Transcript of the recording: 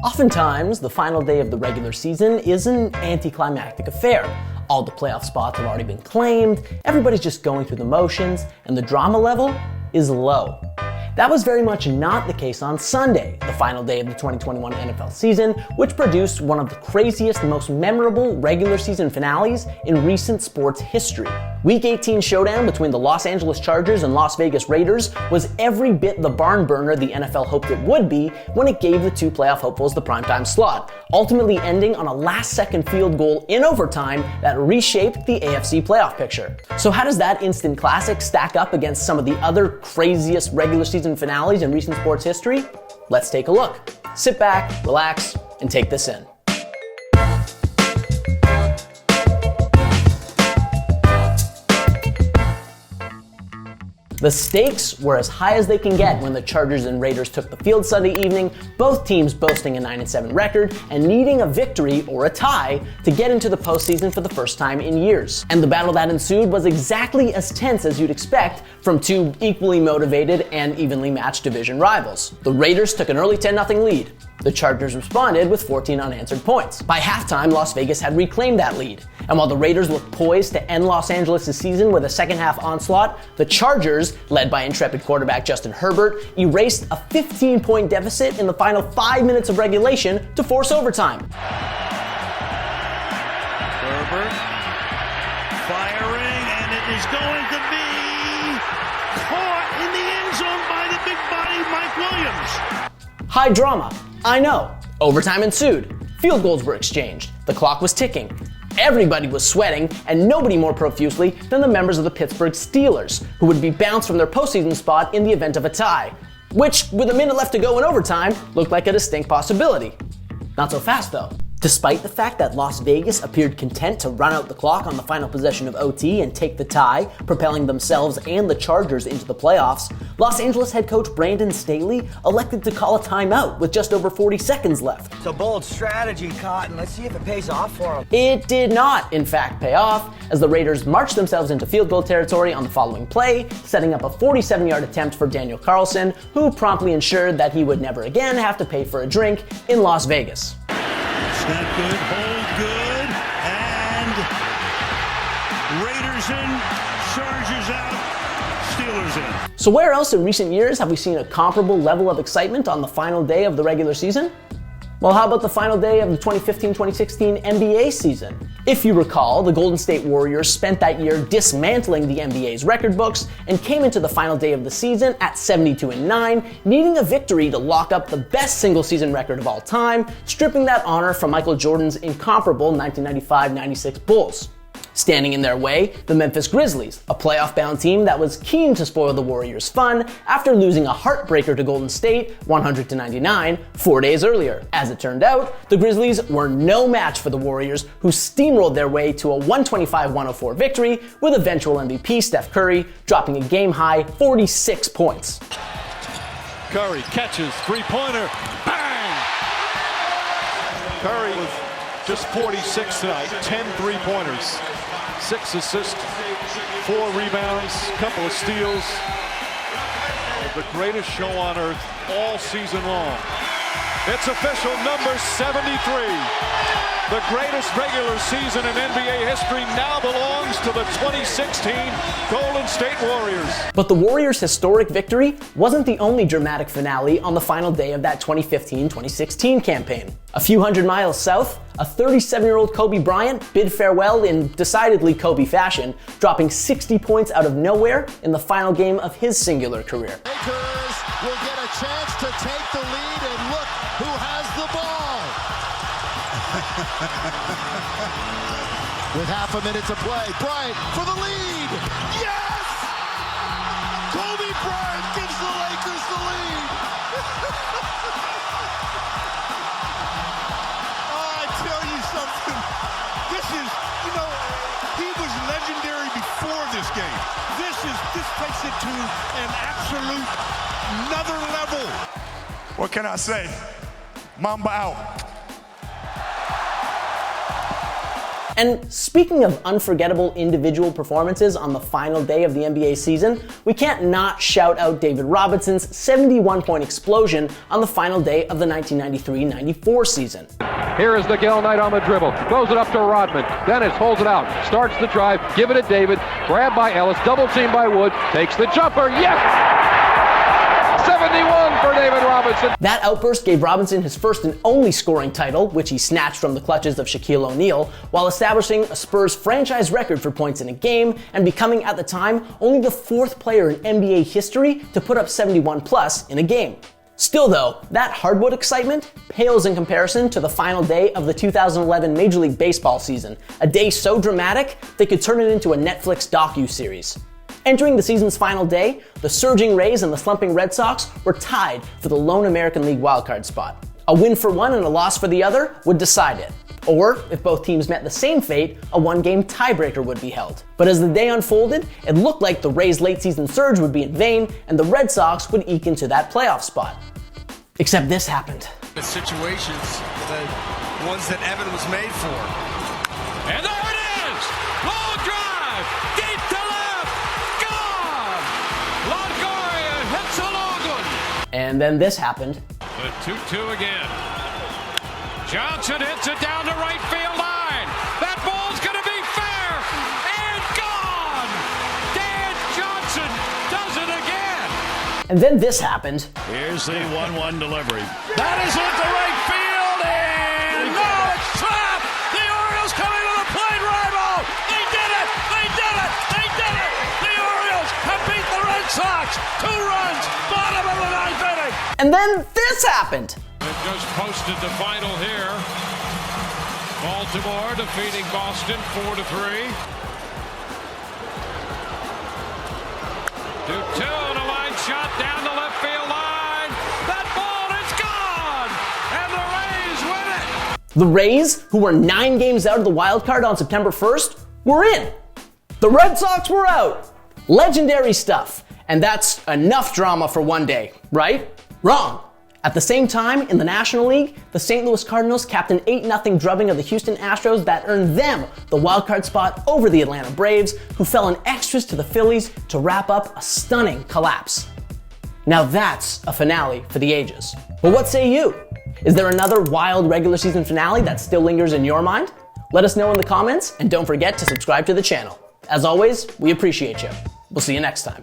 Oftentimes, the final day of the regular season is an anticlimactic affair. All the playoff spots have already been claimed, everybody's just going through the motions, and the drama level is low. That was very much not the case on Sunday, the final day of the 2021 NFL season, which produced one of the craziest and most memorable regular season finales in recent sports history. Week 18 showdown between the Los Angeles Chargers and Las Vegas Raiders was every bit the barn burner the NFL hoped it would be when it gave the two playoff hopefuls the primetime slot, ultimately ending on a last-second field goal in overtime that reshaped the AFC playoff picture. So how does that instant classic stack up against some of the other craziest regular season finales in recent sports history? Let's take a look. Sit back, relax, and take this in. The stakes were as high as they can get when the Chargers and Raiders took the field Sunday evening, both teams boasting a 9-7 record and needing a victory or a tie to get into the postseason for the first time in years. And the battle that ensued was exactly as tense as you'd expect from two equally motivated and evenly matched division rivals. The Raiders took an early 10-0 lead. The Chargers responded with 14 unanswered points. By halftime, Las Vegas had reclaimed that lead. And while the Raiders looked poised to end Los Angeles' season with a second-half onslaught, the Chargers, led by intrepid quarterback Justin Herbert, erased a 15-point deficit in the final 5 minutes of regulation to force overtime. Herbert firing, and it is going to be caught in the end zone by the big body Mike Williams. High drama, I know. Overtime ensued. Field goals were exchanged. The clock was ticking. Everybody was sweating, and nobody more profusely than the members of the Pittsburgh Steelers, who would be bounced from their postseason spot in the event of a tie, which, with a minute left to go in overtime, looked like a distinct possibility. Not so fast, though. Despite the fact that Las Vegas appeared content to run out the clock on the final possession of OT and take the tie, propelling themselves and the Chargers into the playoffs, Los Angeles head coach Brandon Staley elected to call a timeout with just over 40 seconds left. It's a bold strategy, Cotton. Let's see if it pays off for him. It did not, in fact, pay off, as the Raiders marched themselves into field goal territory on the following play, setting up a 47-yard attempt for Daniel Carlson, who promptly ensured that he would never again have to pay for a drink in Las Vegas. Snap good, hold good, and Raiders in, Chargers out, Steelers in. So where else in recent years have we seen a comparable level of excitement on the final day of the regular season? Well, how about the final day of the 2015-2016 NBA season? If you recall, the Golden State Warriors spent that year dismantling the NBA's record books and came into the final day of the season at 72-9, needing a victory to lock up the best single-season record of all time, stripping that honor from Michael Jordan's incomparable 1995-96 Bulls. Standing in their way, the Memphis Grizzlies, a playoff-bound team that was keen to spoil the Warriors' fun after losing a heartbreaker to Golden State, 100-99, 4 days earlier. As it turned out, the Grizzlies were no match for the Warriors, who steamrolled their way to a 125-104 victory, with eventual MVP Steph Curry dropping a game-high 46 points. Curry catches, three-pointer, bang! Curry with just 46 tonight, 10 three-pointers, 6 assists, 4 rebounds, couple of steals. The greatest show on earth all season long. It's official, number 73. The greatest regular season in NBA history now belongs to the 2016 Golden State Warriors. But the Warriors' historic victory wasn't the only dramatic finale on the final day of that 2015-2016 campaign. A few hundred miles south, a 37-year-old Kobe Bryant bid farewell in decidedly Kobe fashion, dropping 60 points out of nowhere in the final game of his singular career. Lakers will get a chance to take the lead, and look who has the ball. With half a minute to play, Bryant for the lead. Yes! Kobe Bryant gives the Lakers the lead. Oh, I tell you something. This is, he was legendary before this game. This takes it to an absolute another level. What can I say? Mamba out. And speaking of unforgettable individual performances on the final day of the NBA season, we can't not shout out David Robinson's 71-point explosion on the final day of the 1993-94 season. Here is the Gil Knight on the dribble. Throws it up to Rodman. Dennis holds it out. Starts the drive. Give it to David. Grabbed by Ellis. Double team by Wood. Takes the jumper. Yes! 71 for David Robinson. That outburst gave Robinson his first and only scoring title, which he snatched from the clutches of Shaquille O'Neal, while establishing a Spurs franchise record for points in a game and becoming, at the time, only the fourth player in NBA history to put up 71 plus in a game. Still though, that hardwood excitement pales in comparison to the final day of the 2011 Major League Baseball season, a day so dramatic they could turn it into a Netflix docu-series. Entering the season's final day, the surging Rays and the slumping Red Sox were tied for the lone American League wildcard spot. A win for one and a loss for the other would decide it. Or, if both teams met the same fate, a one-game tiebreaker would be held. But as the day unfolded, it looked like the Rays' late-season surge would be in vain, and the Red Sox would eke into that playoff spot. Except this happened. The situations, the ones that Evan was made for. And there it is! Long drive! Deep to left! Gone! Longoria hits a long one! And then this happened. The 2-2 again. Johnson hits it down to right field line. That ball's going to be fair and gone. Dan Johnson does it again. And then this happened. Here's the 1-1 delivery. That is hit to right field and no, it's trapped. The Orioles coming to the plate, Rival. They did it. They did it. They did it. The Orioles have beat the Red Sox. 2 runs, bottom of the 9th inning. And then this happened. It just posted the final here. Baltimore defeating Boston 4-3. 2-2 and a line shot down the left field line. That ball is gone, and the Rays win it. The Rays, who were 9 games out of the wild card on September 1st, were in. The Red Sox were out. Legendary stuff. And that's enough drama for one day, right? Wrong. At the same time, in the National League, the St. Louis Cardinals capped an 8-0 drubbing of the Houston Astros that earned them the wildcard spot over the Atlanta Braves, who fell in extras to the Phillies to wrap up a stunning collapse. Now that's a finale for the ages. But what say you? Is there another wild regular season finale that still lingers in your mind? Let us know in the comments, and don't forget to subscribe to the channel. As always, we appreciate you. We'll see you next time.